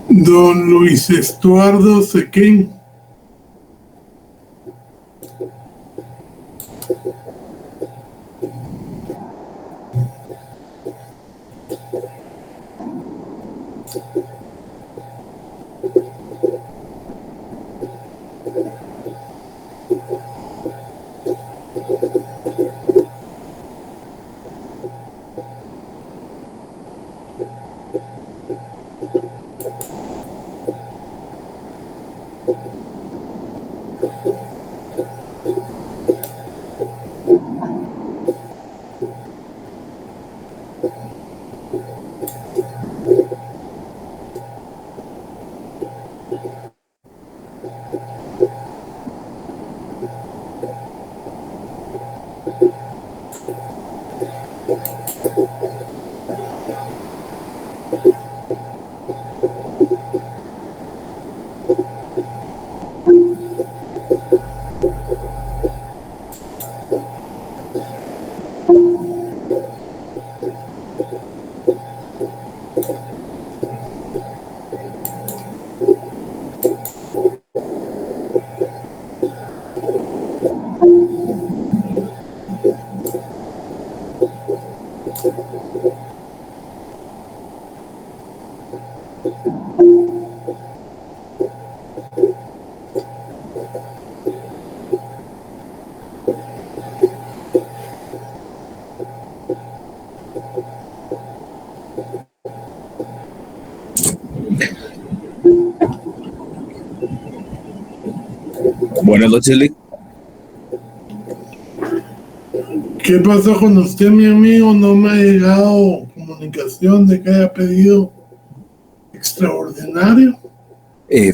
Don Luis Estuardo Sequén. Buenas noches, Lick. ¿Qué pasó con usted, mi amigo? No me ha llegado comunicación de que haya pedido extraordinario.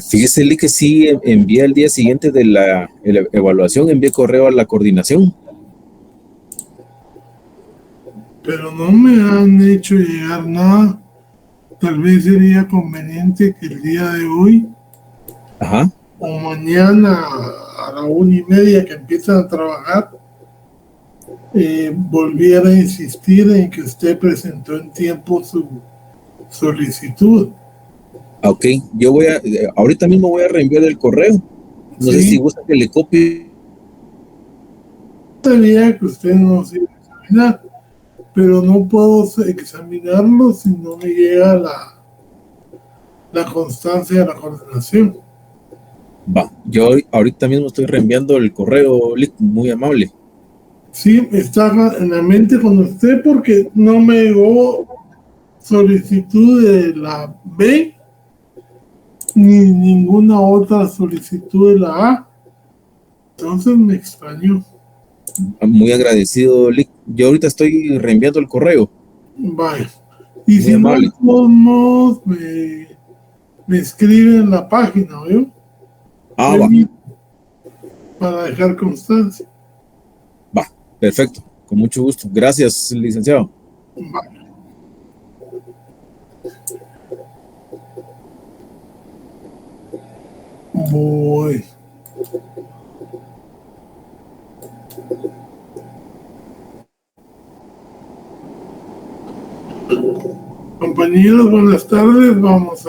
Fíjese, Lick, que sí envié al día siguiente de la evaluación, envié correo a la coordinación. Pero no me han hecho llegar nada. Tal vez sería conveniente que el día de hoy Ajá. o mañana a la 1:30 que empiezan a trabajar, volviera a insistir en que usted presentó en tiempo su solicitud. Ok, yo voy a, ahorita mismo voy a reenviar el correo. No sé si Sí, gusta que le copie. sabía que usted no se iba a examinar, pero no puedo examinarlo si no me llega la constancia de la coordinación. Va, yo ahorita mismo estoy reenviando el correo, Lick, muy amable. Sí, está en la mente con usted porque no me llegó solicitud de la B ni ninguna otra solicitud de la A. Entonces me extrañó. Muy agradecido, Lick. Yo ahorita estoy reenviando el correo. Vaya. Y Muy si no, amable. todos me escriben en la página, ¿veo? Ah, va, Para dejar constancia. va, perfecto. Con mucho gusto. Gracias, licenciado. Vaya. Voy. Compañeros, buenas tardes. Vamos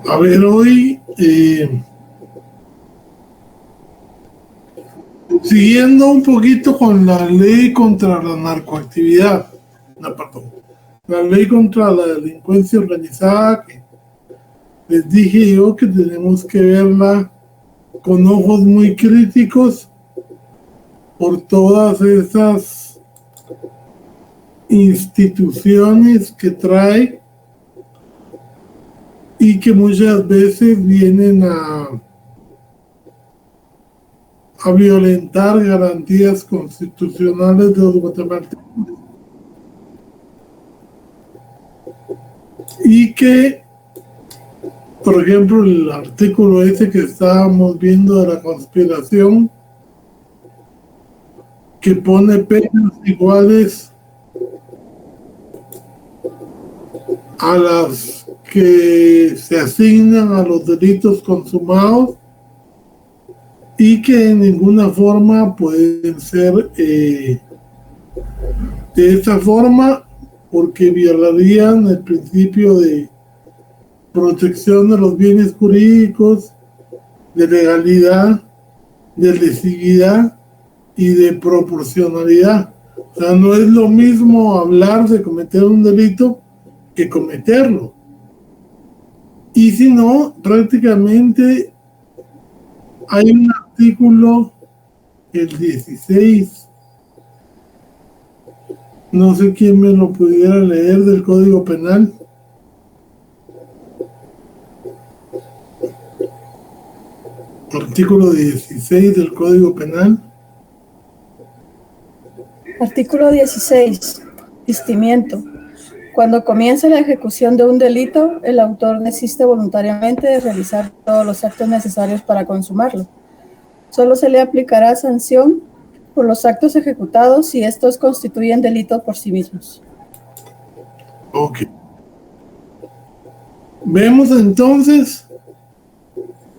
a ver hoy, siguiendo un poquito con la ley contra la narcoactividad, no, perdón, la ley contra la delincuencia organizada, que les dije yo que tenemos que verla con ojos muy críticos por todas esas instituciones que trae y que muchas veces vienen a violentar garantías constitucionales de los guatemaltecos y que, por ejemplo, el artículo ese que estábamos viendo de la conspiración, que pone penas iguales a las que se asignan a los delitos consumados y que de ninguna forma pueden ser de esa forma, porque violarían el principio de protección de los bienes jurídicos, de legalidad, de lesividad y de proporcionalidad. O sea, no es lo mismo hablar de cometer un delito que cometerlo. Y si no, prácticamente hay un artículo, el 16, no sé quién me lo pudiera leer, del Código Penal. Artículo 16 del Código Penal. Artículo 16. Desistimiento. Cuando comienza la ejecución de un delito, el autor desiste voluntariamente de realizar todos los actos necesarios para consumarlo. Solo se le aplicará sanción por los actos ejecutados si estos constituyen delito por sí mismos. Ok. Vemos entonces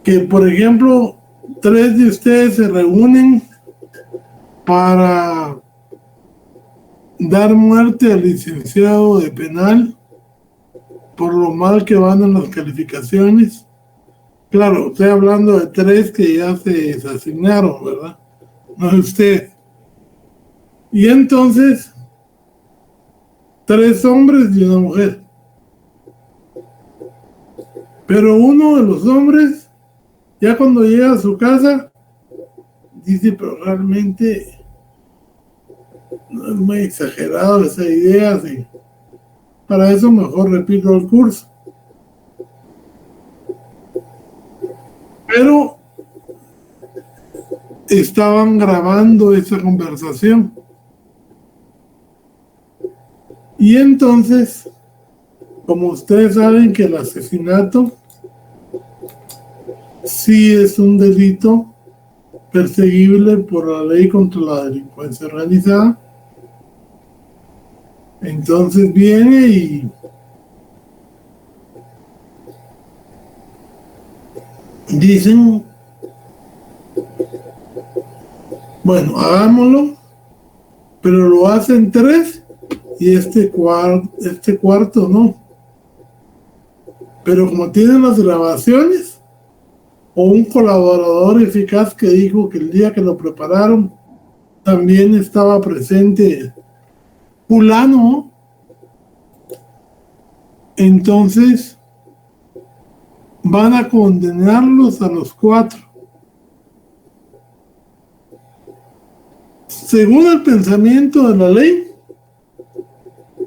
que, por ejemplo, 3 de ustedes se reúnen para dar muerte al licenciado de penal por lo mal que van en las calificaciones. Claro, estoy hablando de 3 que ya se asignaron, ¿verdad? No es usted. Y entonces, 3 hombres y una mujer. Pero uno de los hombres, ya cuando llega a su casa, dice, pero realmente no es muy exagerado esa idea, sí. Para eso mejor repito el curso. Pero estaban grabando esa conversación. Y entonces, como ustedes saben que el asesinato sí es un delito perseguible por la ley contra la delincuencia organizada, entonces viene y dicen, bueno, hagámoslo, pero lo hacen 3 y este cuarto no. Pero como tienen las grabaciones, o un colaborador eficaz que dijo que el día que lo prepararon también estaba presente fulano, entonces van a condenarlos a los 4. Según el pensamiento de la ley,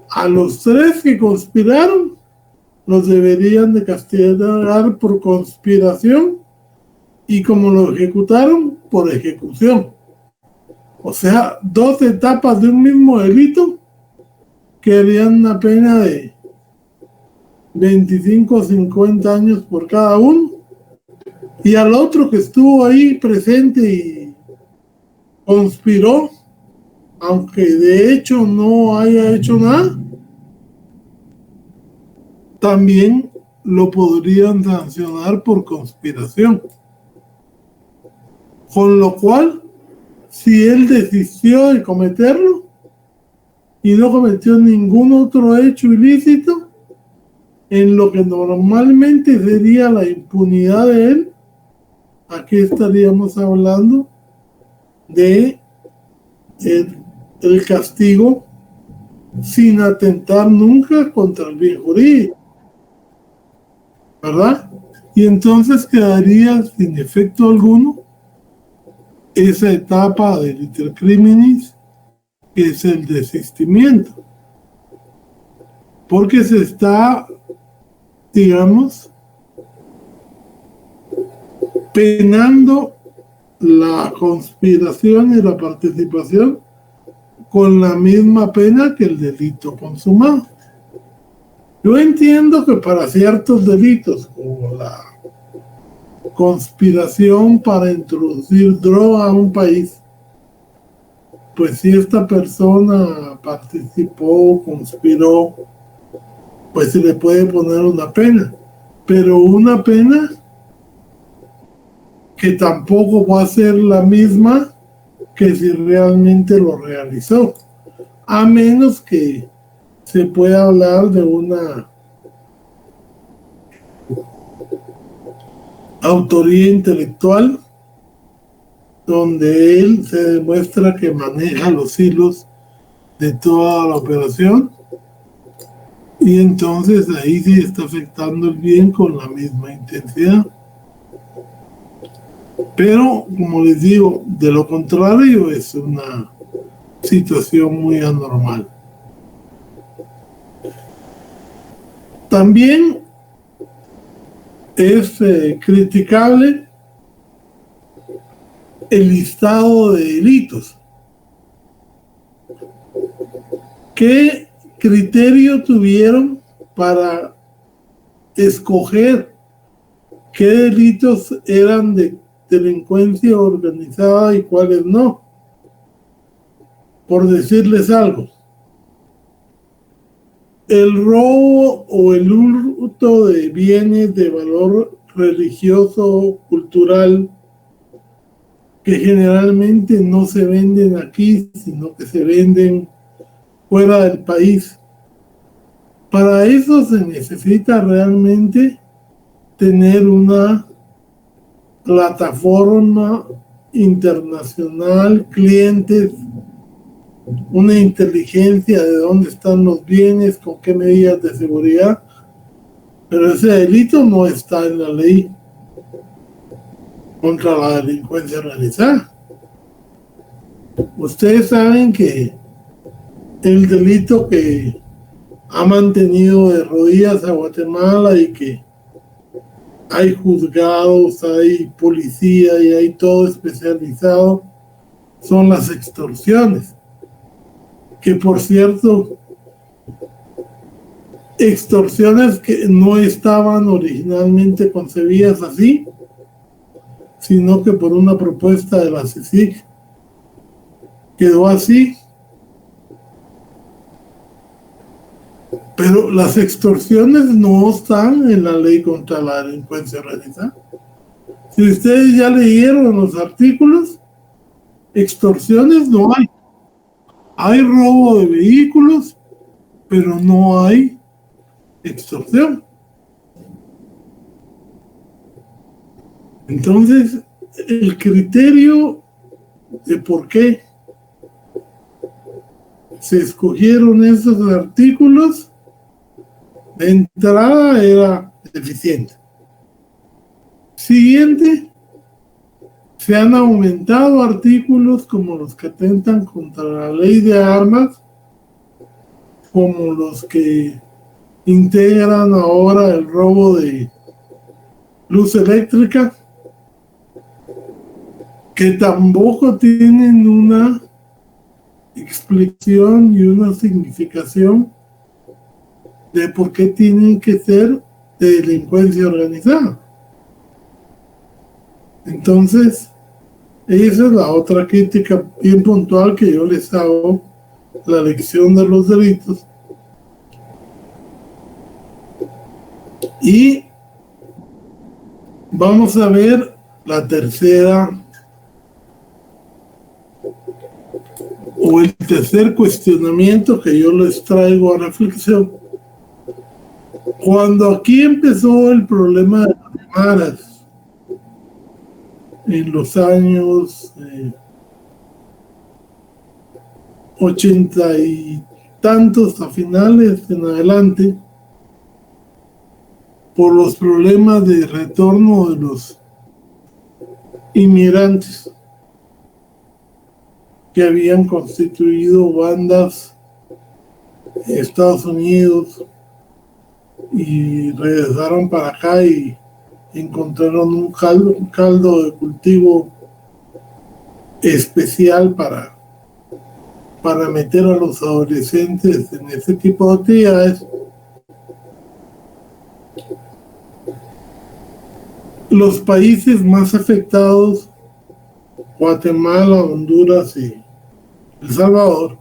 a los 3 que conspiraron los deberían de castigar por conspiración y como lo ejecutaron, por ejecución. O sea, 2 etapas de un mismo delito que harían una pena de 25 o 50 años por cada uno, y al otro que estuvo ahí presente y conspiró, aunque de hecho no haya hecho nada, también lo podrían sancionar por conspiración. Con lo cual, si él desistió de cometerlo y no cometió ningún otro hecho ilícito, en lo que normalmente sería la impunidad de él, aquí estaríamos hablando de el castigo sin atentar nunca contra el bien jurídico, ¿verdad? Y entonces quedaría sin efecto alguno esa etapa del intercriminis, que es el desistimiento, porque se está, digamos, penando la conspiración y la participación con la misma pena que el delito consumado. Yo entiendo que para ciertos delitos, como la conspiración para introducir droga a un país, pues si esta persona participó, conspiró, pues se le puede poner una pena, pero una pena que tampoco va a ser la misma que si realmente lo realizó, a menos que se pueda hablar de una autoría intelectual donde él se demuestra que maneja los hilos de toda la operación, y entonces ahí sí está afectando el bien con la misma intensidad. Pero, como les digo, de lo contrario es una situación muy anormal. También es criticable el listado de delitos. ¿Qué criterio tuvieron para escoger qué delitos eran de delincuencia organizada y cuáles no? Por decirles algo, el robo o el hurto de bienes de valor religioso, cultural, que generalmente no se venden aquí, sino que se venden fuera del país. Para eso se necesita realmente tener una plataforma internacional, clientes, una inteligencia de dónde están los bienes, con qué medidas de seguridad, pero ese delito no está en la ley contra la delincuencia organizada. Ustedes saben que el delito que ha mantenido de rodillas a Guatemala y que hay juzgados, hay policía y hay todo especializado, son las extorsiones. Que por cierto, extorsiones que no estaban originalmente concebidas así, sino que por una propuesta de la CICIG quedó así. Pero las extorsiones no están en la ley contra la delincuencia organizada. Si ustedes ya leyeron los artículos, extorsiones no hay. Hay robo de vehículos, pero no hay extorsión. Entonces, el criterio de por qué se escogieron esos artículos de entrada era deficiente. Siguiente, se han aumentado artículos como los que atentan contra la ley de armas, como los que integran ahora el robo de luz eléctrica, que tampoco tienen una explicación y una significación de por qué tienen que ser de delincuencia organizada. Entonces, esa es la otra crítica bien puntual que yo les hago, la elección de los delitos. Y vamos a ver la tercera o el tercer cuestionamiento que yo les traigo a reflexión. Cuando aquí empezó el problema de las maras en los años 80 y tantos a finales en adelante, por los problemas de retorno de los inmigrantes que habían constituido bandas en Estados Unidos y regresaron para acá y encontraron un caldo de cultivo especial para meter a los adolescentes en ese tipo de actividades. Los países más afectados, Guatemala, Honduras y El Salvador,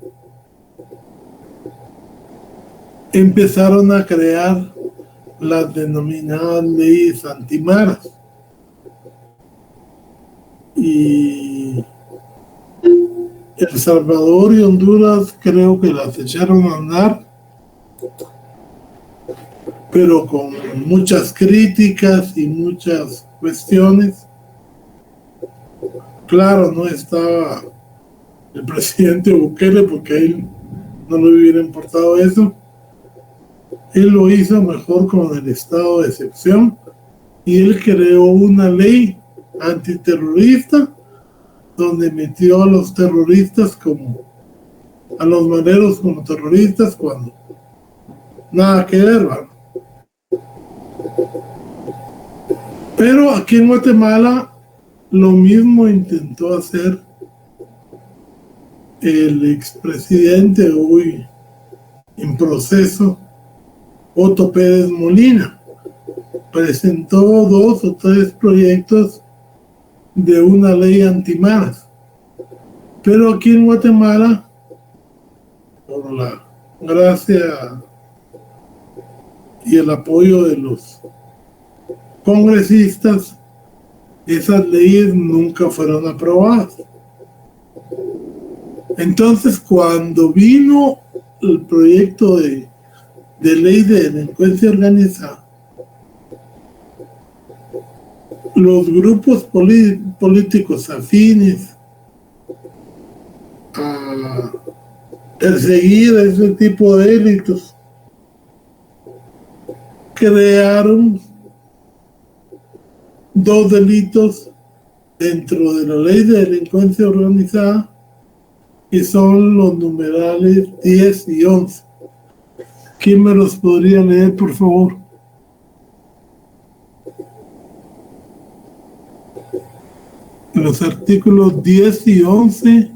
empezaron a crear las denominadas leyes antimaras. Y El Salvador y Honduras creo que las echaron a andar, pero con muchas críticas y muchas cuestiones. Claro, no estaba el presidente Bukele porque a él no le hubiera importado eso. Él lo hizo mejor con el estado de excepción y él creó una ley antiterrorista donde metió a los terroristas a los maneros como terroristas cuando nada que ver, ¿verdad? Pero aquí en Guatemala lo mismo intentó hacer el expresidente hoy en proceso, Otto Pérez Molina. Presentó 2 o 3 proyectos de una ley antimaras. Pero aquí en Guatemala, por la gracia y el apoyo de los congresistas, esas leyes nunca fueron aprobadas. Entonces, cuando vino el proyecto de ley de delincuencia organizada, los grupos políticos afines a perseguir ese tipo de delitos crearon 2 delitos dentro de la ley de delincuencia organizada, que son los numerales 10 y 11. ¿Quién me los podría leer, por favor? Los artículos 10 y 11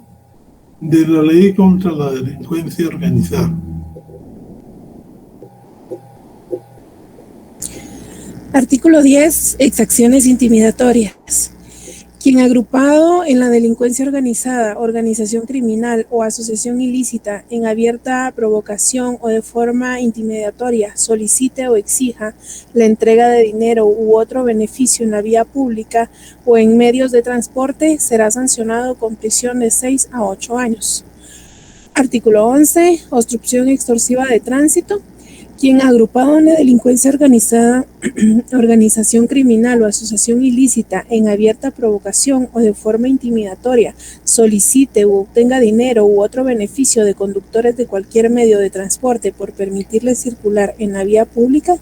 de la ley contra la delincuencia organizada. Artículo 10. Exacciones intimidatorias. Quien agrupado en la delincuencia organizada, organización criminal o asociación ilícita en abierta provocación o de forma intimidatoria solicite o exija la entrega de dinero u otro beneficio en la vía pública o en medios de transporte será sancionado con prisión de 6 a 8 años. Artículo 11. Obstrucción extorsiva de tránsito. Quien agrupado en la delincuencia organizada, organización criminal o asociación ilícita en abierta provocación o de forma intimidatoria solicite u obtenga dinero u otro beneficio de conductores de cualquier medio de transporte por permitirles circular en la vía pública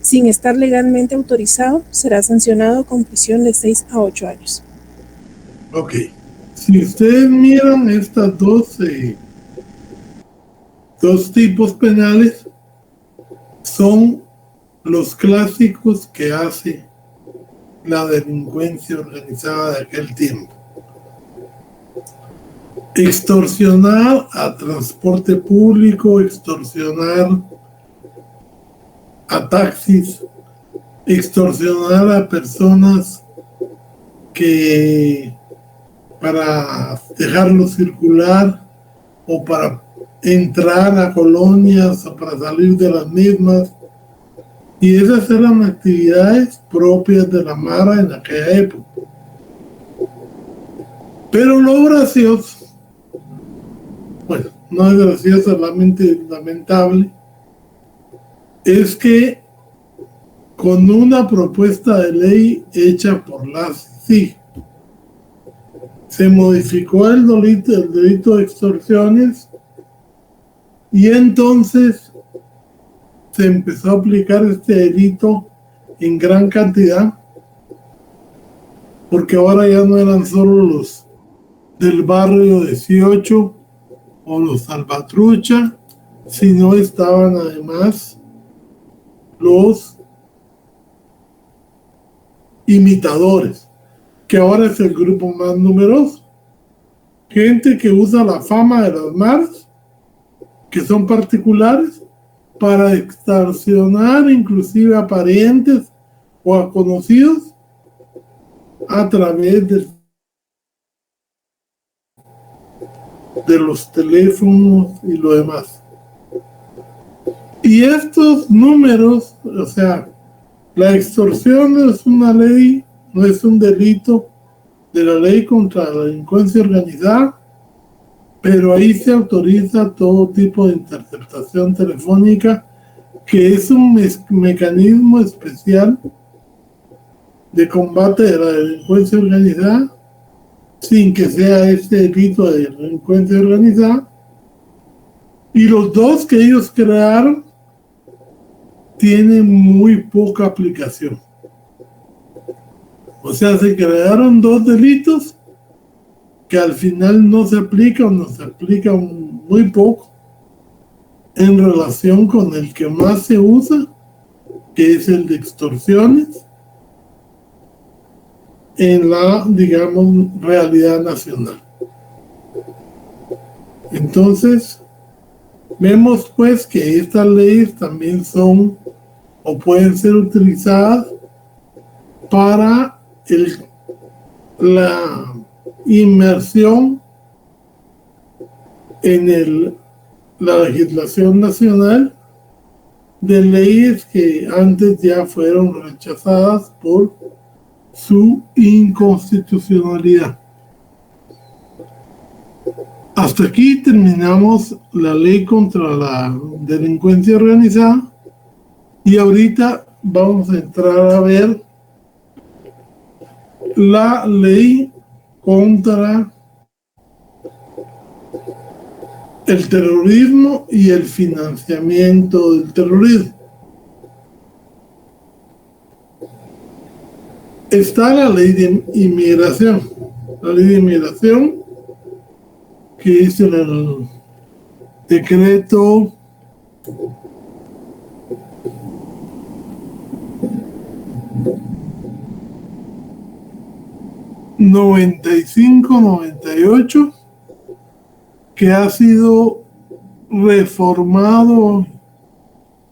sin estar legalmente autorizado, será sancionado con prisión de 6 a 8 años. Ok. Si ustedes miran estas dos tipos penales, son los clásicos que hace la delincuencia organizada de aquel tiempo. Extorsionar a transporte público, extorsionar a taxis, extorsionar a personas que para dejarlos circular o para entrar a colonias o para salir de las mismas, y esas eran actividades propias de la Mara en aquella época. Pero lo gracioso, bueno, no es gracioso, solamente lamentable, es que con una propuesta de ley hecha por la CICIG se modificó el delito de extorsiones. Y entonces se empezó a aplicar este delito en gran cantidad, porque ahora ya no eran solo los del barrio 18 o los Salvatrucha, sino estaban además los imitadores, que ahora es el grupo más numeroso. gente que usa la fama de las maras, que son particulares, para extorsionar inclusive a parientes o a conocidos a través de los teléfonos y lo demás. Y estos números, o sea, la extorsión no es una ley, no es un delito de la ley contra la delincuencia organizada, pero ahí se autoriza todo tipo de interceptación telefónica, que es un mecanismo especial de combate de la delincuencia organizada, sin que sea este delito de delincuencia organizada. Y los dos que ellos crearon tienen muy poca aplicación. O sea, se crearon dos delitos que al final no se aplican o no se aplican muy poco en relación con el que más se usa, que es el de extorsiones en la, digamos, realidad nacional. Entonces, vemos pues que estas leyes también son o pueden ser utilizadas para la inmersión en la legislación nacional de leyes que antes ya fueron rechazadas por su inconstitucionalidad. Hasta aquí terminamos la ley contra la delincuencia organizada y ahorita vamos a entrar a ver la ley contra el terrorismo y el financiamiento del terrorismo. Está la ley de inmigración. La ley de inmigración, que es el decreto 95-98, que ha sido reformado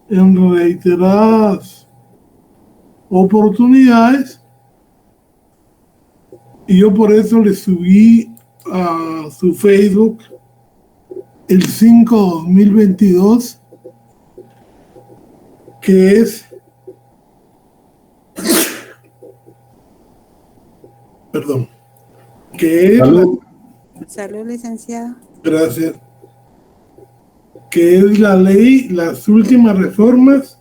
en reiteradas oportunidades, y yo por eso le subí a su Facebook el 5/2022, que es que es Salud, licenciado. gracias, que es la ley, las últimas reformas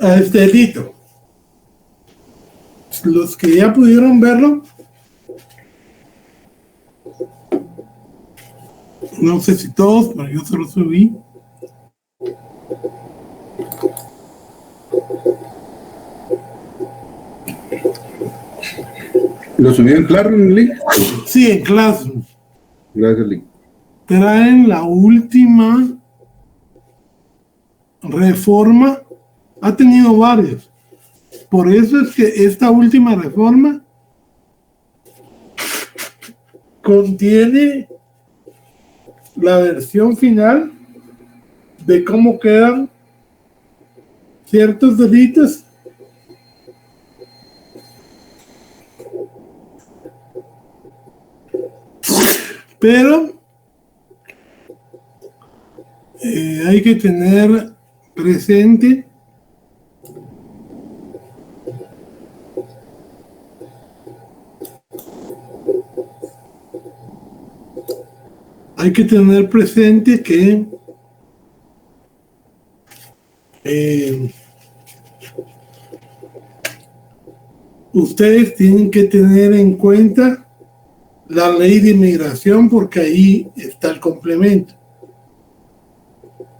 a este delito. Los que ya pudieron verlo, no sé si todos, pero yo se lo subí. ¿Lo subió en claro en el link? Sí, en Classroom. Gracias, link. Traen la última reforma, ha tenido varias. Por eso es que esta última reforma contiene la versión final de cómo quedan ciertos delitos pero hay que tener presente que ustedes tienen que tener en cuenta la ley de inmigración, porque ahí está el complemento.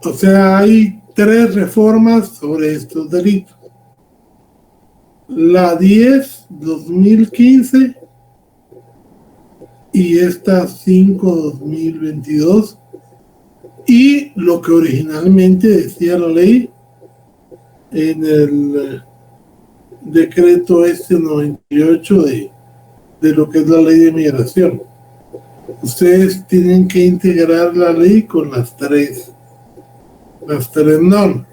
O sea, hay 3 reformas sobre estos delitos. La 10/2015 y esta 5/2022, y lo que originalmente decía la ley en decreto este 98 de lo que es la ley de migración. Ustedes tienen que integrar la ley con las tres normas.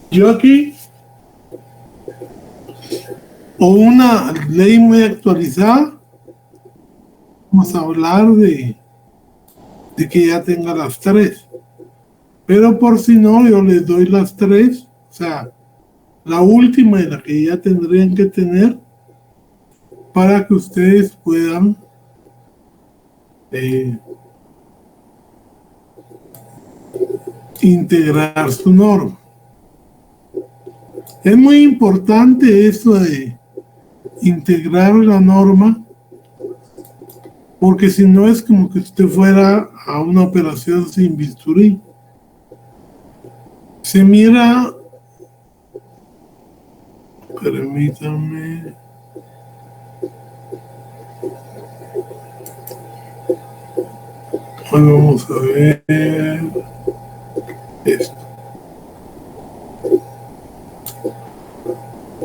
Yo aquí, o una ley muy actualizada, vamos a hablar de que ya tenga las tres. Pero por si no, yo les doy las tres, o sea, la última y la que ya tendrían que tener para que ustedes puedan integrar su norma. Es muy importante eso de integrar la norma, porque si no es como que usted fuera a una operación sin bisturí. Se mira, permítame, vamos a ver esto.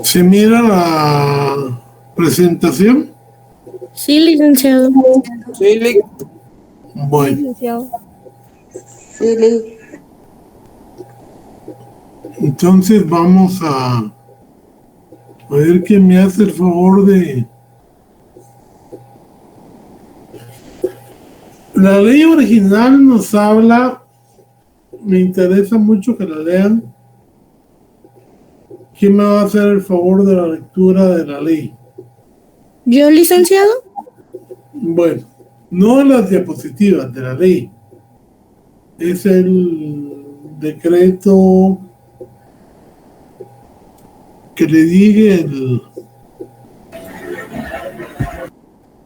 ¿Se mira la presentación? Sí, licenciado. Sí, Bueno, Licenciado. sí, entonces vamos a ver quién me hace el favor de... La ley original nos habla, me interesa mucho que la lean. ¿Quién me va a hacer el favor de la lectura de la ley? ¿Yo, licenciado? Bueno, no las diapositivas de la ley. Es el decreto que le dije el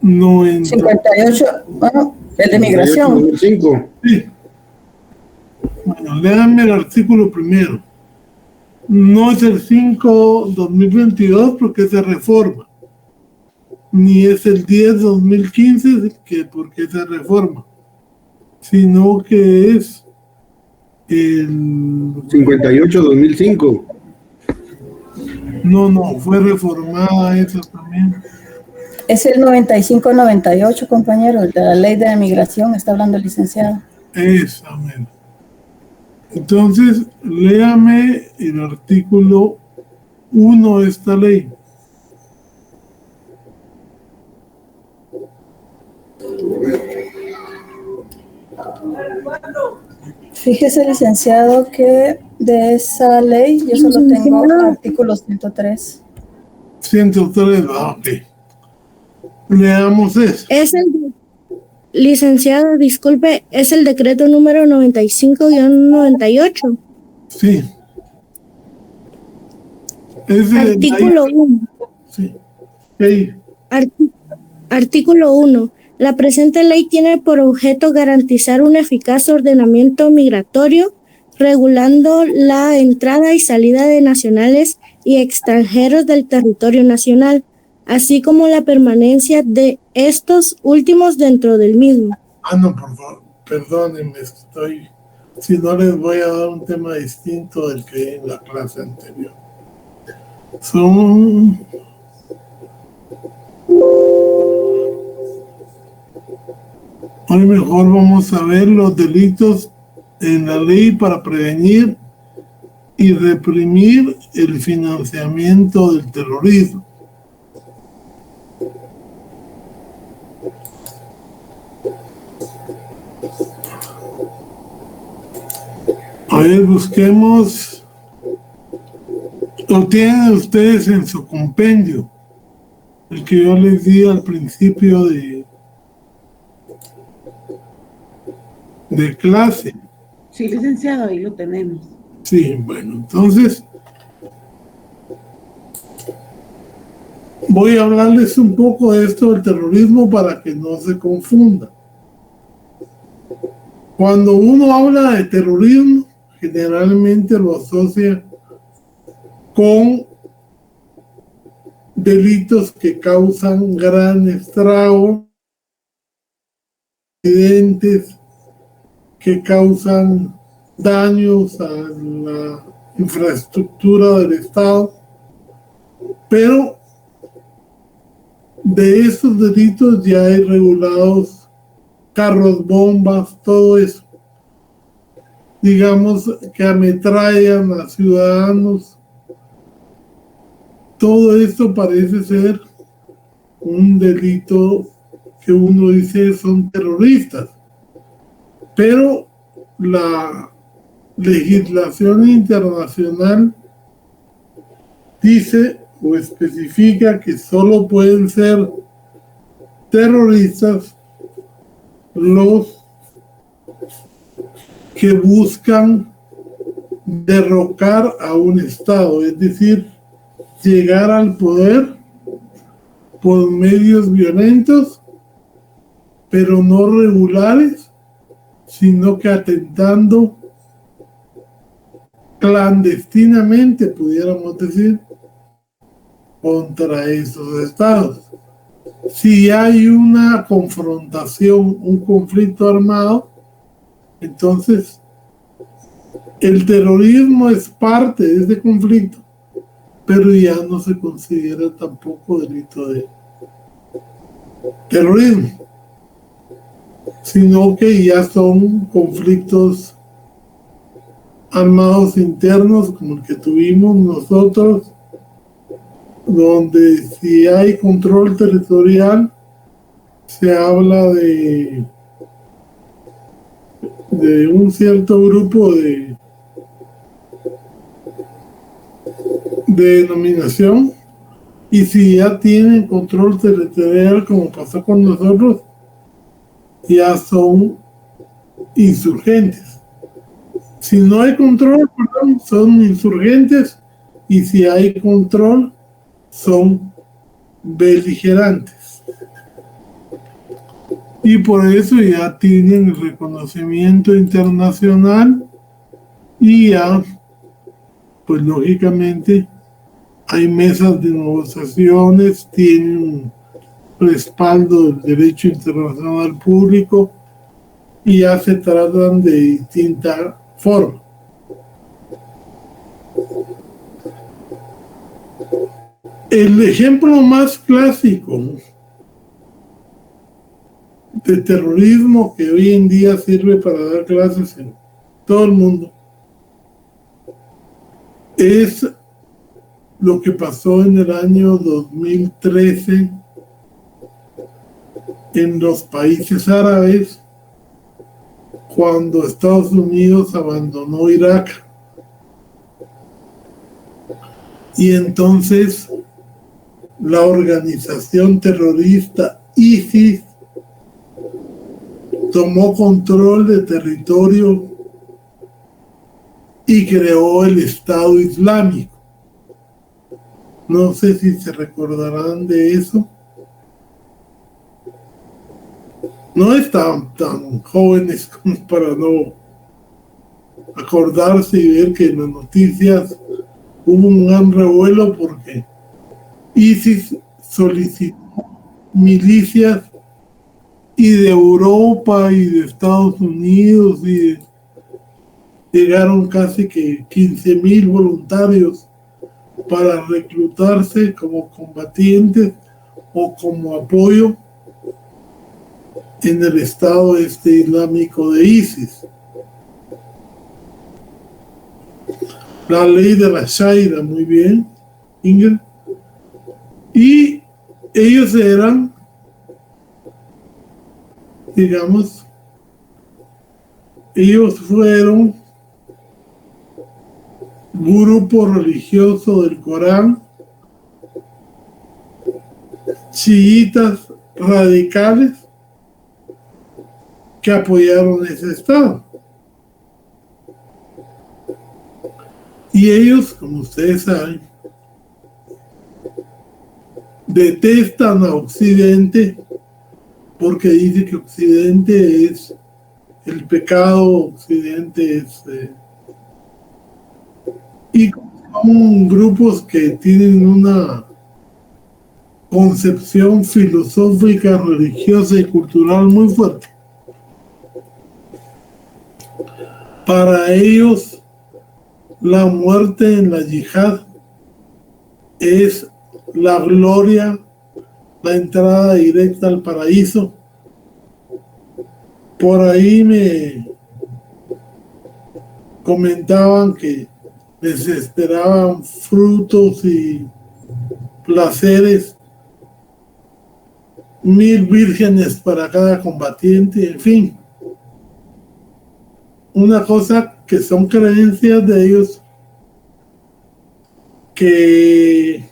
90. 58, bueno, el de migración. 2005. Sí. Bueno, léanme el artículo primero. No es el 5/2022 porque es de reforma, ni es el 10/2015 porque es de reforma, sino que es el... 58-2005. No, fue reformada esa también. Es el 95-98, compañero, el de la ley de migración, está hablando el licenciado. Esa, mero. Entonces, léame el artículo 1 de esta ley. Fíjese, licenciado, que de esa ley yo solo tengo artículo 103. 103, ok. Leamos eso. Es el licenciado, disculpe, es el decreto número 95-98. Sí. Artículo 1. Sí. Hey, Artículo 1. La presente ley tiene por objeto garantizar un eficaz ordenamiento migratorio, regulando la entrada y salida de nacionales y extranjeros del territorio nacional, así como la permanencia de estos últimos dentro del mismo. no, por favor, perdónenme, si no les voy a dar un tema distinto del que hay en la clase anterior. Hoy mejor vamos a ver los delitos en la ley para prevenir y reprimir el financiamiento del terrorismo. A ver, busquemos. Lo tienen ustedes en su compendio, el que yo les di al principio de clase. sí, licenciado, ahí lo tenemos. Sí, bueno, entonces voy a hablarles un poco de esto del terrorismo para que no se confunda. Cuando uno habla de terrorismo, generalmente lo asocia con delitos que causan gran estrago, accidentes que causan daños a la infraestructura del Estado, pero de esos delitos ya hay regulados carros, bombas, todo eso. Digamos que ametrallan a ciudadanos. Todo esto parece ser un delito que uno dice son terroristas, pero la legislación internacional dice o especifica que solo pueden ser terroristas los que buscan derrocar a un Estado, es decir, llegar al poder por medios violentos, pero no regulares, sino que atentando clandestinamente, pudiéramos decir, contra esos estados. Si hay una confrontación, un conflicto armado, entonces el terrorismo es parte de ese conflicto, pero ya no se considera tampoco delito de terrorismo, sino que ya son conflictos armados internos como el que tuvimos nosotros, donde si hay control territorial se habla de un cierto grupo de denominación, y si ya tienen control territorial como pasó con nosotros, ya son insurgentes. Si no hay control, perdón, son insurgentes, y si hay control, son beligerantes. Y por eso ya tienen el reconocimiento internacional y ya, pues lógicamente, hay mesas de negociaciones, tienen respaldo del derecho internacional público y ya se tratan de distinta forma. El ejemplo más clásico de terrorismo que hoy en día sirve para dar clases en todo el mundo es lo que pasó en el año 2013 en los países árabes, cuando Estados Unidos abandonó Irak. Y entonces la organización terrorista ISIS tomó control de territorio y creó el Estado Islámico. No sé si se recordarán de eso. No están tan jóvenes como para no acordarse y ver que en las noticias hubo un gran revuelo porque ISIS solicitó milicias y de Europa y de Estados Unidos, y llegaron casi que 15,000 voluntarios para reclutarse como combatientes o como apoyo en el Estado Islámico de ISIS. La ley de la Sharia, muy bien, Ingrid. Y ellos eran, digamos, ellos fueron grupo religioso del Corán, chiitas radicales que apoyaron ese Estado. Y ellos, como ustedes saben, detestan a Occidente porque dice que Occidente es el pecado, Occidente es... y son grupos que tienen una concepción filosófica, religiosa y cultural muy fuerte. Para ellos, la muerte en la yihad es la gloria, la entrada directa al paraíso. Por ahí me comentaban que les esperaban frutos y placeres, 1000 vírgenes para cada combatiente, en fin. Una cosa que son creencias de ellos que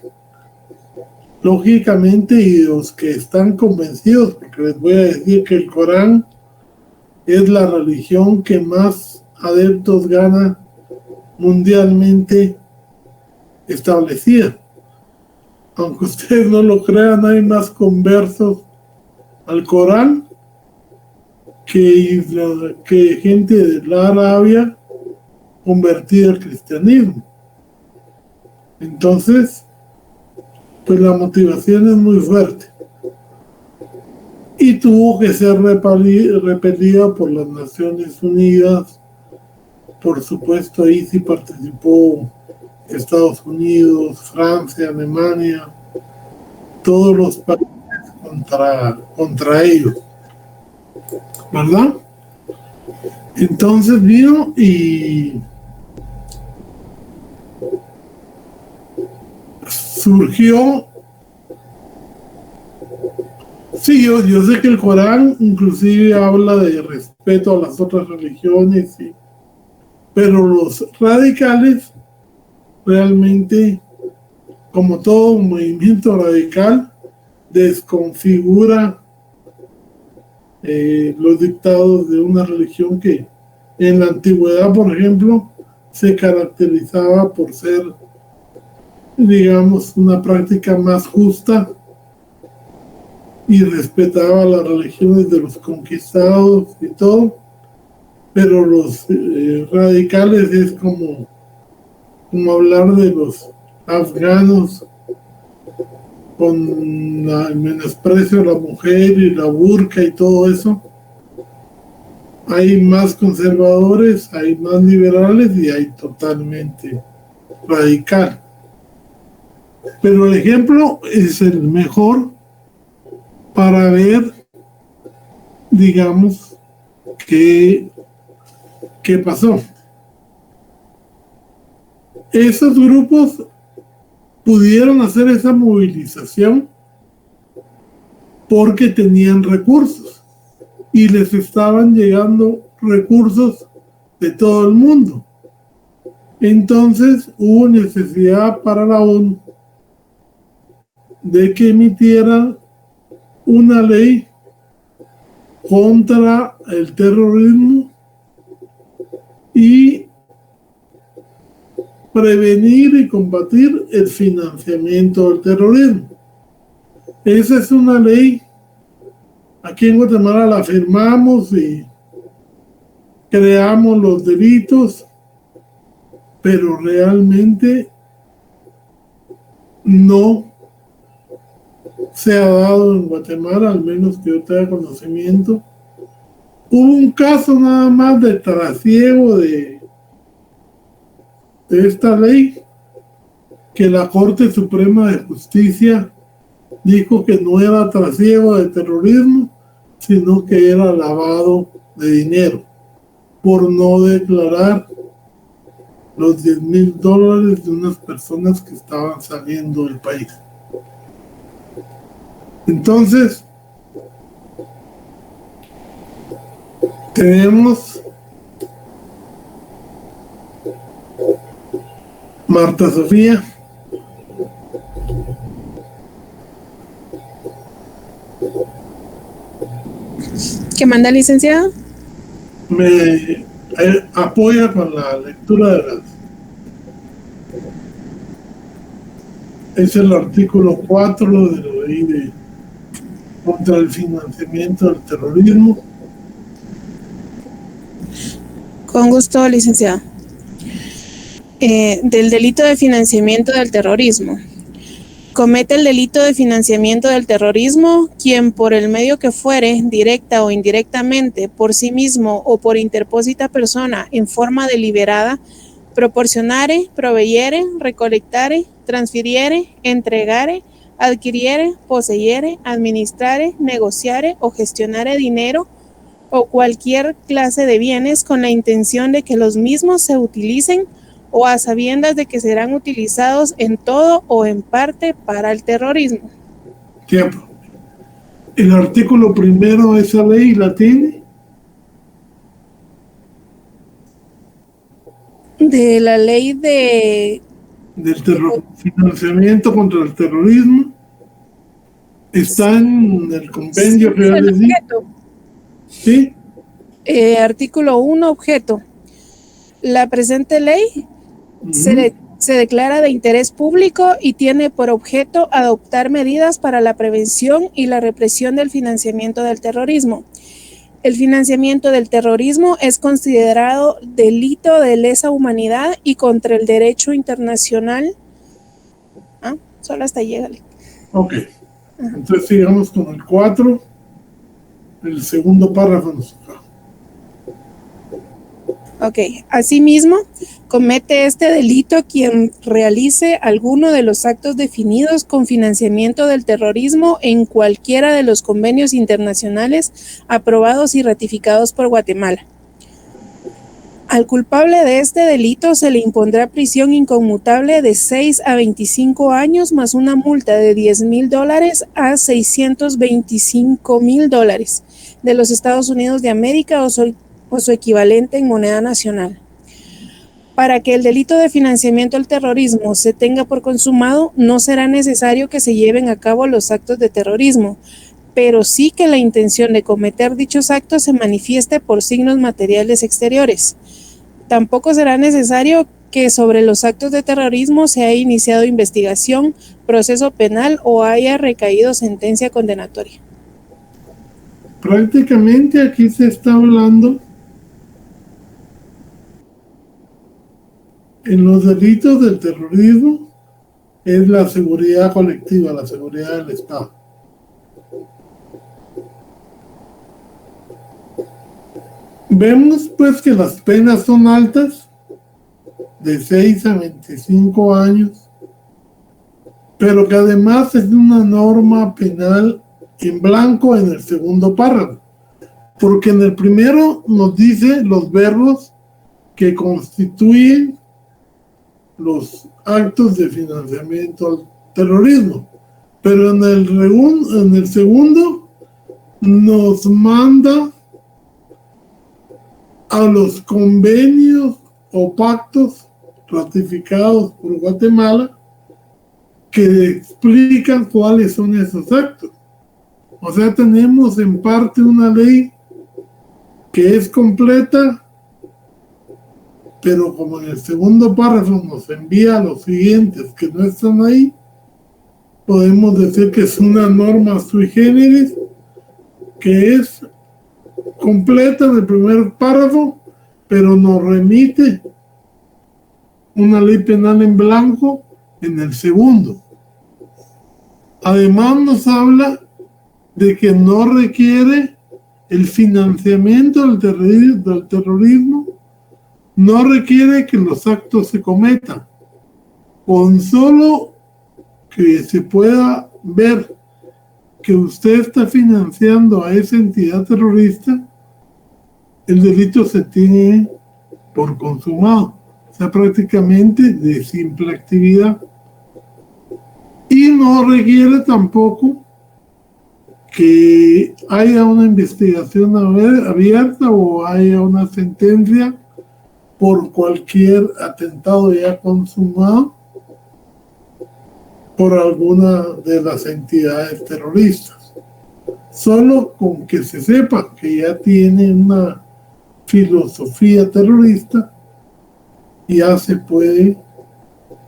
lógicamente, y los que están convencidos, porque les voy a decir que el Corán es la religión que más adeptos gana mundialmente establecida. Aunque ustedes no lo crean, hay más conversos al Corán que gente de la Arabia convertida al cristianismo. Entonces, pues la motivación es muy fuerte. Y tuvo que ser repelida por las Naciones Unidas. Por supuesto, ahí sí participó Estados Unidos, Francia, Alemania, todos los países contra ellos, ¿verdad? Entonces vino y surgió. Sí, yo sé que el Corán inclusive habla de respeto a las otras religiones, sí, pero los radicales realmente, como todo movimiento radical, desconfigura los dictados de una religión que en la antigüedad, por ejemplo, se caracterizaba por ser, digamos, una práctica más justa y respetaba las religiones de los conquistados y todo, pero los radicales es como hablar de los afganos con el menosprecio a la mujer y la burka y todo eso. Hay más conservadores, hay más liberales y hay totalmente radical. Pero el ejemplo es el mejor para ver, digamos, qué pasó. Esos grupos pudieron hacer esa movilización porque tenían recursos y les estaban llegando recursos de todo el mundo. Entonces hubo necesidad para la ONU de que emitiera una ley contra el terrorismo y prevenir y combatir el financiamiento del terrorismo. Esa es una ley, aquí en Guatemala la firmamos y creamos los delitos, pero realmente no se ha dado en Guatemala, al menos que yo tenga conocimiento. Hubo un caso nada más de trasiego de esta ley, que la Corte Suprema de Justicia dijo que no era trasiego de terrorismo, sino que era lavado de dinero, por no declarar los $10,000 de unas personas que estaban saliendo del país. Entonces, tenemos Marta Sofía. ¿Qué manda, licenciado? Me apoya con la lectura de las. Es el artículo 4 de la ley contra el financiamiento del terrorismo. Con gusto, licenciado. Del delito de financiamiento del terrorismo. Comete el delito de financiamiento del terrorismo quien por el medio que fuere, directa o indirectamente, por sí mismo o por interpósita persona, en forma deliberada, proporcionare, proveyere, recolectare, transfiriere, entregare, adquiriere, poseyere, administrare, negociare o gestionare dinero o cualquier clase de bienes con la intención de que los mismos se utilicen o a sabiendas de que serán utilizados en todo o en parte para el terrorismo. Tiempo. El artículo primero de esa ley la tiene. De la ley de financiamiento contra el terrorismo. Está en el compendio sí, el objeto. ¿Sí? Artículo 1, objeto. La presente ley se declara de interés público y tiene por objeto adoptar medidas para la prevención y la represión del financiamiento del terrorismo. El financiamiento del terrorismo es considerado delito de lesa humanidad y contra el derecho internacional. Solo hasta ahí, llegale. Ok. Entonces sigamos con el 4. El segundo párrafo nos toca. Ok. Asimismo, comete este delito quien realice alguno de los actos definidos con financiamiento del terrorismo en cualquiera de los convenios internacionales aprobados y ratificados por Guatemala. Al culpable de este delito se le impondrá prisión inconmutable de 6 a 25 años más una multa de $10,000 a $625,000 de los Estados Unidos de América o su equivalente en moneda nacional. Para que el delito de financiamiento al terrorismo se tenga por consumado, no será necesario que se lleven a cabo los actos de terrorismo, pero sí que la intención de cometer dichos actos se manifieste por signos materiales exteriores. Tampoco será necesario que sobre los actos de terrorismo se haya iniciado investigación, proceso penal o haya recaído sentencia condenatoria. Prácticamente aquí se está hablando en los delitos del terrorismo es la seguridad colectiva, la seguridad del Estado. Vemos pues que las penas son altas, de 6 a 25 años, pero que además es una norma penal en blanco en el segundo párrafo, porque en el primero nos dice los verbos que constituyen los actos de financiamiento al terrorismo, pero en el segundo nos manda a los convenios o pactos ratificados por Guatemala que explican cuáles son esos actos. O sea, tenemos en parte una ley que es completa, pero como en el segundo párrafo nos envía los siguientes que no están ahí, podemos decir que es una norma sui generis que es completa en el primer párrafo, pero nos remite una ley penal en blanco en el segundo. Además nos habla de que no requiere el financiamiento del terrorismo, no requiere que los actos se cometan. Con solo que se pueda ver que usted está financiando a esa entidad terrorista, el delito se tiene por consumado. O sea, prácticamente de simple actividad. Y no requiere tampoco que haya una investigación abierta o haya una sentencia por cualquier atentado ya consumado por alguna de las entidades terroristas. Solo con que se sepa que ya tiene una filosofía terrorista, ya se puede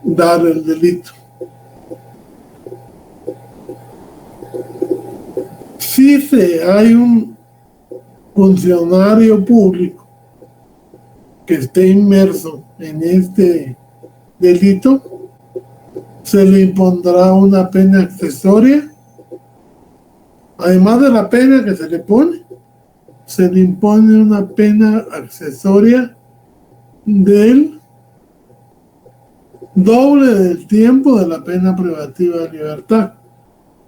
dar el delito. Si hay un funcionario público que esté inmerso en este delito, se le impondrá una pena accesoria. Además de la pena que se le pone, se le impone una pena accesoria del doble del tiempo de la pena privativa de libertad.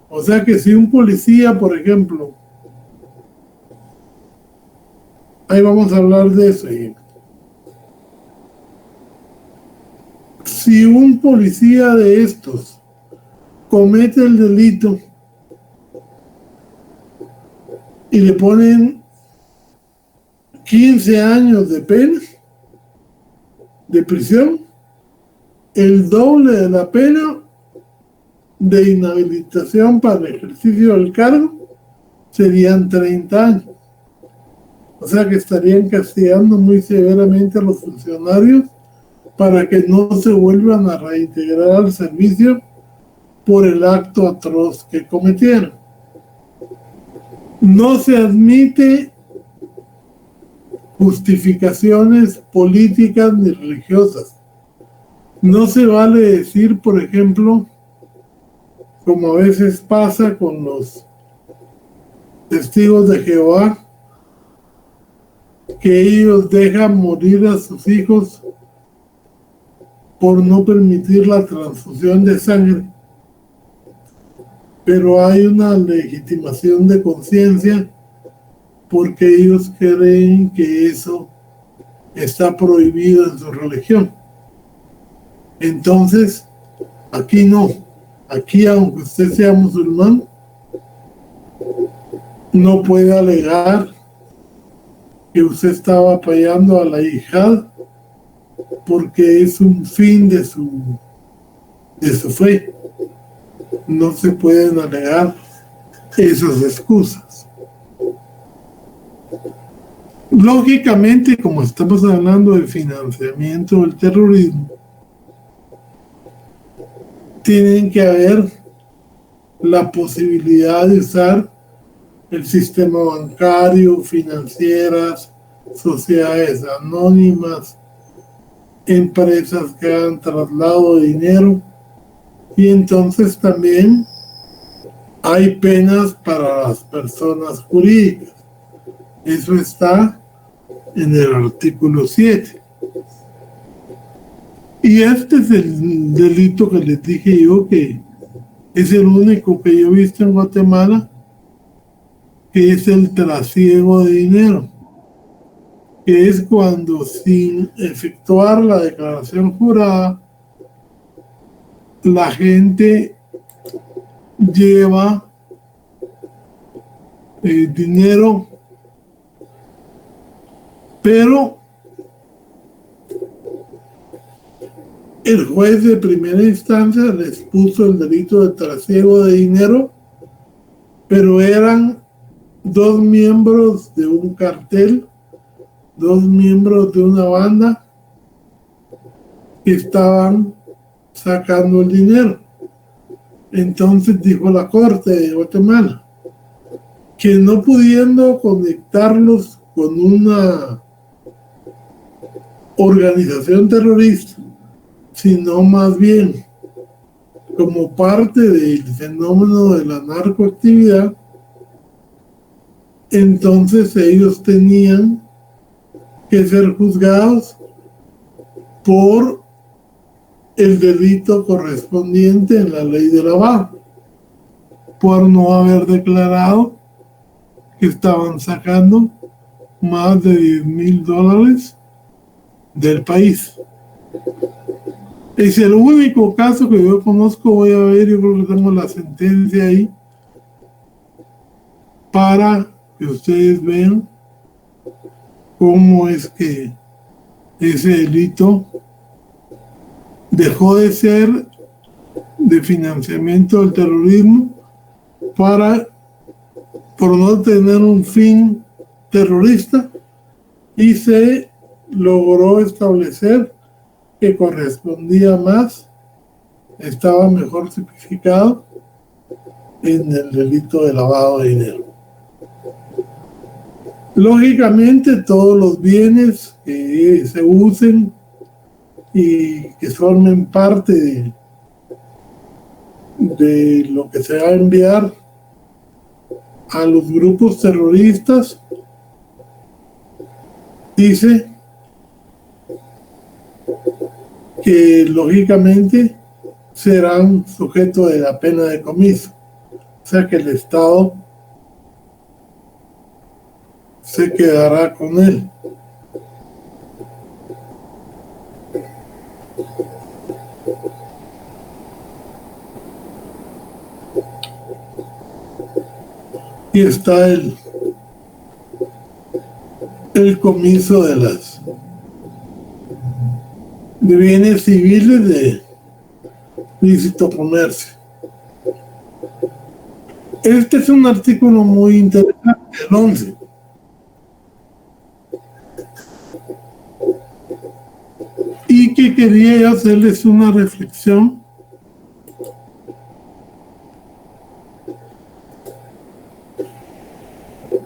O sea que si un policía, por ejemplo, ahí vamos a hablar de eso. Si un policía de estos comete el delito y le ponen 15 años de pena de prisión, el doble de la pena de inhabilitación para el ejercicio del cargo serían 30 años. O sea que estarían castigando muy severamente a los funcionarios para que no se vuelvan a reintegrar al servicio por el acto atroz que cometieron. No se admite justificaciones políticas ni religiosas. No se vale decir, por ejemplo, como a veces pasa con los testigos de Jehová, que ellos dejan morir a sus hijos por no permitir la transfusión de sangre. Pero hay una legitimación de conciencia porque ellos creen que eso está prohibido en su religión. Entonces, aquí no. Aquí, aunque usted sea musulmán, no puede alegar que usted estaba apoyando a la yihad porque es un fin de su fe. No se pueden alegar esas excusas. Lógicamente, como estamos hablando de financiamiento del terrorismo, tienen que haber la posibilidad de usar el sistema bancario, financieras, sociedades anónimas, empresas que hagan traslado de dinero, y entonces también hay penas para las personas jurídicas. Eso está en el artículo 7. Y este es el delito que les dije yo, que es el único que yo he visto en Guatemala, que es el trasiego de dinero, que es cuando sin efectuar la declaración jurada, la gente lleva dinero, pero el juez de primera instancia les puso el delito de trasiego de dinero, pero eran 2 miembros de un cartel, 2 miembros de una banda que estaban sacando el dinero. Entonces dijo la Corte de Guatemala que no pudiendo conectarlos con una organización terrorista, sino más bien como parte del fenómeno de la narcoactividad, entonces ellos tenían que ser juzgados por el delito correspondiente en la ley de lavado, por no haber declarado que estaban sacando más de $10,000 del país. Es el único caso que yo conozco. Voy a ver, yo creo que tengo la sentencia ahí para que ustedes vean cómo es que ese delito dejó de ser de financiamiento del terrorismo por no tener un fin terrorista, y se logró establecer que correspondía más, estaba mejor tipificado en el delito de lavado de dinero. Lógicamente, todos los bienes que se usen y que formen parte de lo que se va a enviar a los grupos terroristas, dice que lógicamente serán sujetos de la pena de decomiso. O sea que el Estado se quedará con él. Y está el comiso de bienes civiles de lícito comercio. Este es un artículo muy interesante, el 11. Y que quería hacerles una reflexión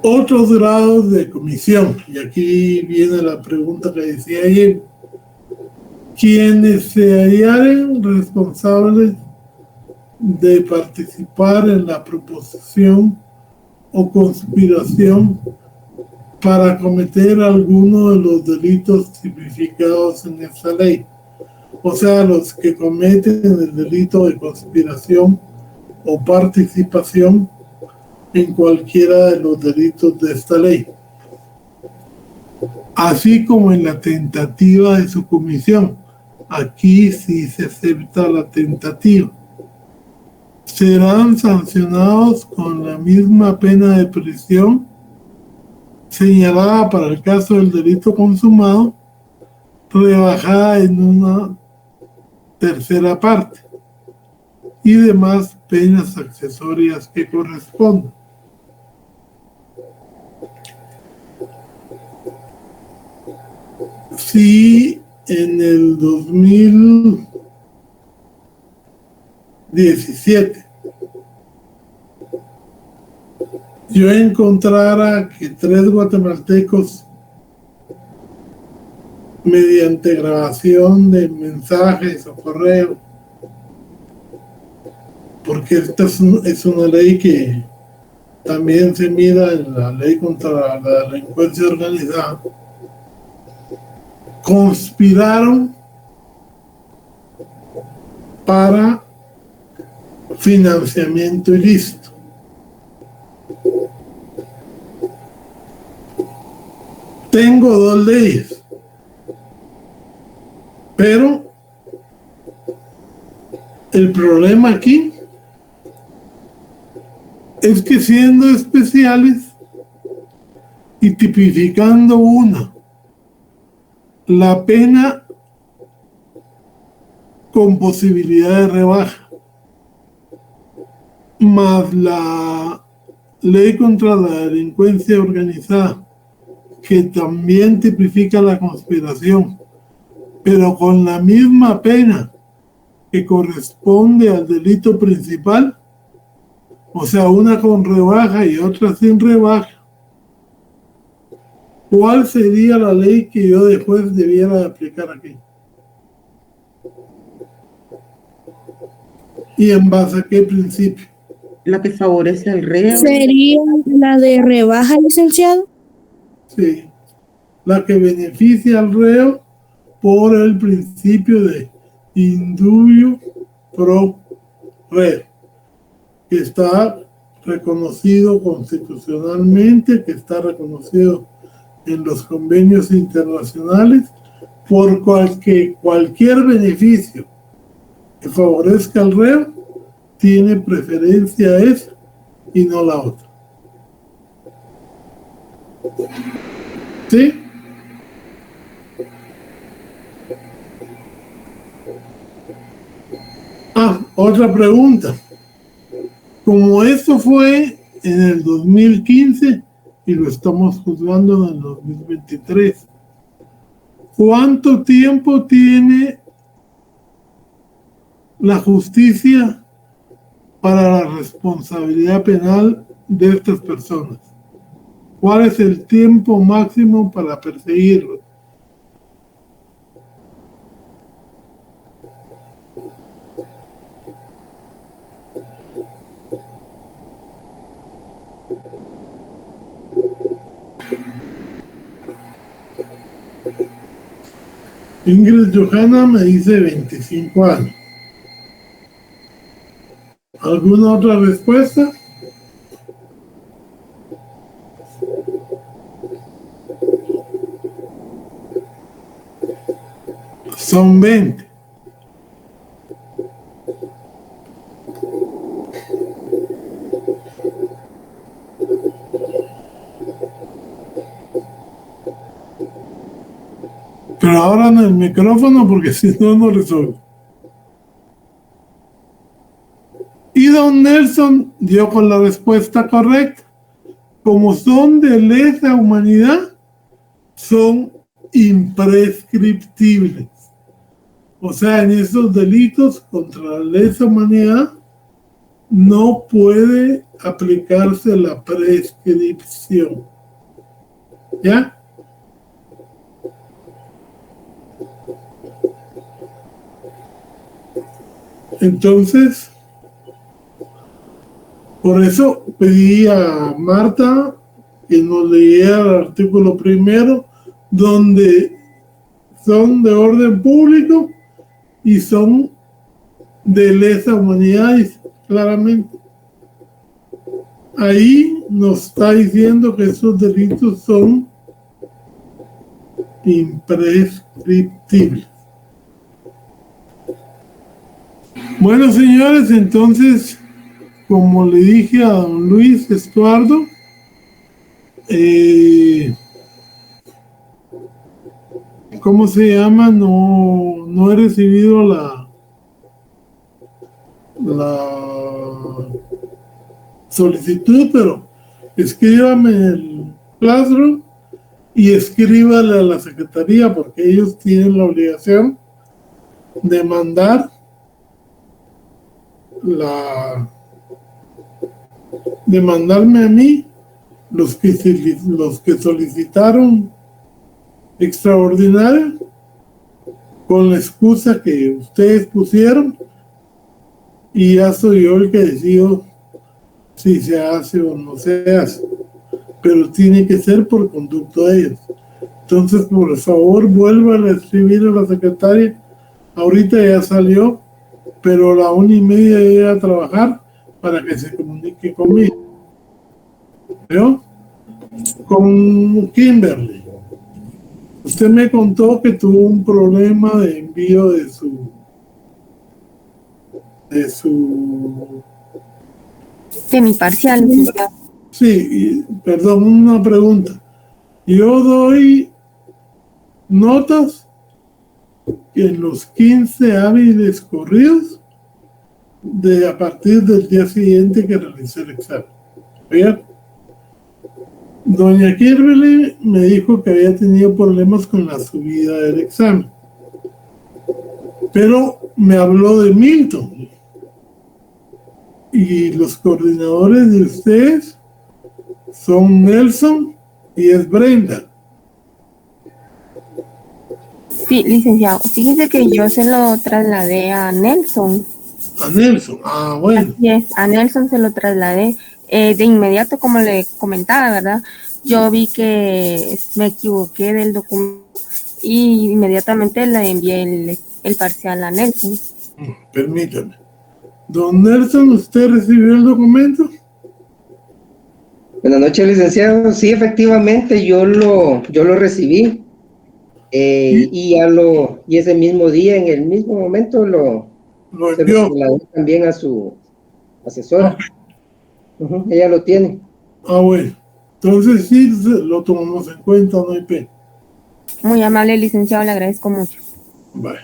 otros grados de comisión. Y aquí viene la pregunta que decía ayer. Quienes se hallaren responsables de participar en la proposición o conspiración para cometer alguno de los delitos tipificados en esta ley. O sea, los que cometen el delito de conspiración o participación en cualquiera de los delitos de esta ley, así como en la tentativa de su comisión. Aquí sí se acepta la tentativa. Serán sancionados con la misma pena de prisión señalada para el caso del delito consumado, rebajada en una tercera parte, y demás penas accesorias que correspondan. Si en el 2017 yo encontrara que 3 guatemaltecos, mediante grabación de mensajes o correo, porque esta es una ley que también se mira en la ley contra la delincuencia organizada, conspiraron para financiamiento ilícito. Tengo 2 leyes, pero el problema aquí es que siendo especiales y tipificando una, la pena con posibilidad de rebaja, más la ley contra la delincuencia organizada, que también tipifica la conspiración, pero con la misma pena que corresponde al delito principal, o sea, una con rebaja y otra sin rebaja. ¿Cuál sería la ley que yo de juez debiera de aplicar aquí? ¿Y en base a qué principio? La que favorece al reo. ¿Sería la de rebaja, licenciado? Sí, la que beneficia al reo por el principio de indubio pro reo, que está reconocido constitucionalmente, que está reconocido en los convenios internacionales, por cualquier beneficio que favorezca al reo, tiene preferencia esa y no la otra. ¿Sí? Otra pregunta. Como esto fue en el 2015 y lo estamos juzgando en el 2023, ¿cuánto tiempo tiene la justicia para la responsabilidad penal de estas personas? ¿Cuál es el tiempo máximo para perseguirlos? Ingrid Johanna me dice 25 años. ¿Alguna otra respuesta? Son 20. Pero ahora en el micrófono, porque si no, no resuelve. Y don Nelson dio con la respuesta correcta. Como son de lesa humanidad, son imprescriptibles. O sea, en esos delitos contra la lesa humanidad no puede aplicarse la prescripción. ¿Ya? Entonces, por eso pedí a Marta que nos leyera el artículo primero, donde son de orden público y son de lesa humanidad, claramente. Ahí nos está diciendo que esos delitos son imprescriptibles. Bueno, señores, entonces, como le dije a don Luis Estuardo, ¿cómo se llama? No he recibido la solicitud, pero escríbame en el Classroom y escríbale a la Secretaría, porque ellos tienen la obligación de mandar de mandarme a mí los que solicitaron extraordinario con la excusa que ustedes pusieron, y ya soy yo el que decido si se hace o no se hace, pero tiene que ser por conducto de ellos. Entonces, por favor, vuelvan a escribir a la secretaria. Ahorita ya salió, pero a la 1:30 llega a trabajar para que se comunique conmigo. ¿Veo? Con Kimberly. Usted me contó que tuvo un problema de envío de mi parcial, licenciado. Sí, perdón, una pregunta. Yo doy notas en los 15 hábiles corridos a partir del día siguiente que realicé el examen. ¿Bien? Doña Kimberly me dijo que había tenido problemas con la subida del examen, pero me habló de Milton, y los coordinadores de ustedes son Nelson y es Brenda. Sí, licenciado. Fíjese que yo se lo trasladé a Nelson. A Nelson, bueno. Así es, a Nelson se lo trasladé. De inmediato, como le comentaba, ¿verdad? Yo vi que me equivoqué del documento y inmediatamente le envié el parcial a Nelson. Permítame. Don Nelson, ¿usted recibió el documento? Buenas noches, licenciado. Sí, efectivamente, yo lo recibí. Y ese mismo día, en el mismo momento, se lo trasladé también a su asesora. Ella lo tiene. Bueno. Entonces sí, lo tomamos en cuenta, no hay pena. Muy amable, licenciado, le agradezco mucho. Vale.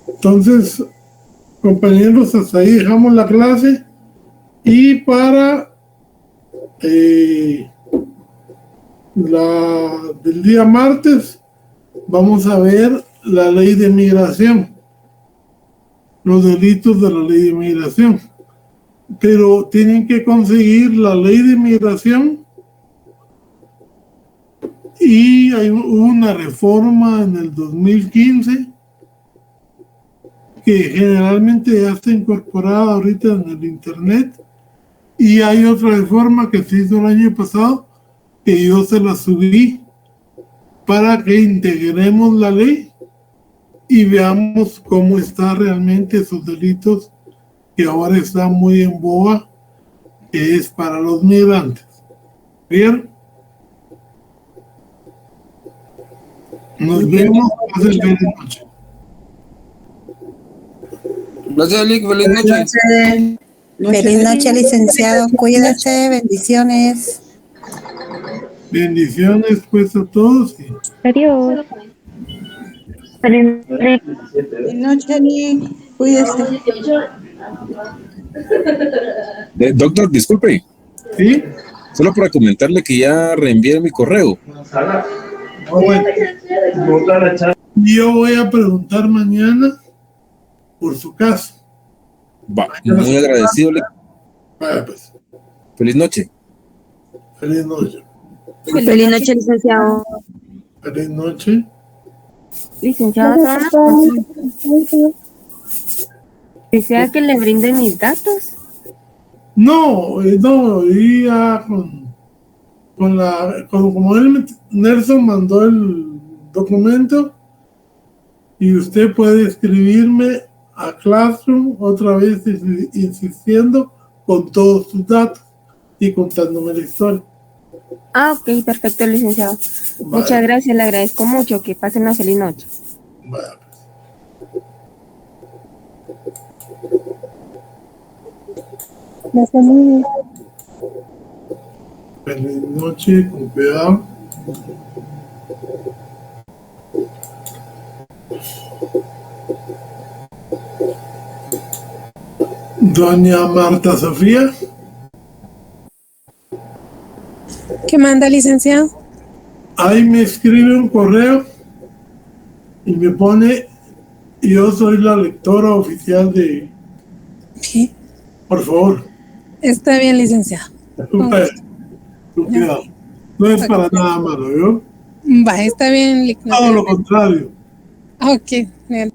Entonces, compañeros, hasta ahí dejamos la clase. Y para del día martes, vamos a ver la ley de migración, los delitos de la ley de migración. Pero tienen que conseguir la ley de migración, y hubo una reforma en el 2015 que generalmente ya está incorporada ahorita en el internet, y hay otra reforma que se hizo el año pasado que yo se la subí para que integremos la ley y veamos cómo están realmente esos delitos que ahora están muy en boga, que es para los migrantes. ¿Bien? Nos vemos. Pasen feliz noche. Gracias, Lick. Feliz noche. Feliz noche, licenciado. Cuídese. Bendiciones. Bendiciones pues a todos. Adiós. Feliz noche, Nick. Cuídese. Doctor, disculpe. ¿Sí? Solo para comentarle que ya reenvié mi correo. Bueno. Yo voy a preguntar mañana por su caso. Va, muy agradecido. Vaya pues. Feliz noche. Feliz noche. Feliz noche, licenciado. Feliz noche. Licenciado, ¿desea que le brinde mis datos? No, y ya como Nelson mandó el documento y usted puede escribirme a Classroom otra vez insistiendo con todos sus datos y contándome la historia. Ah, ok, perfecto, licenciado. Vale. Muchas gracias, le agradezco mucho. Que pasen una feliz noche. Vale. Feliz noche, con cuidado. Doña Marta Sofía. ¿Qué manda, licenciado? Ahí me escribe un correo y me pone: yo soy la lectora oficial de... ¿Qué? Por favor. Está bien, licenciado. Cuidado. No es para nada malo, ¿yo? Va, está bien. Todo lo contrario. Ok, bien.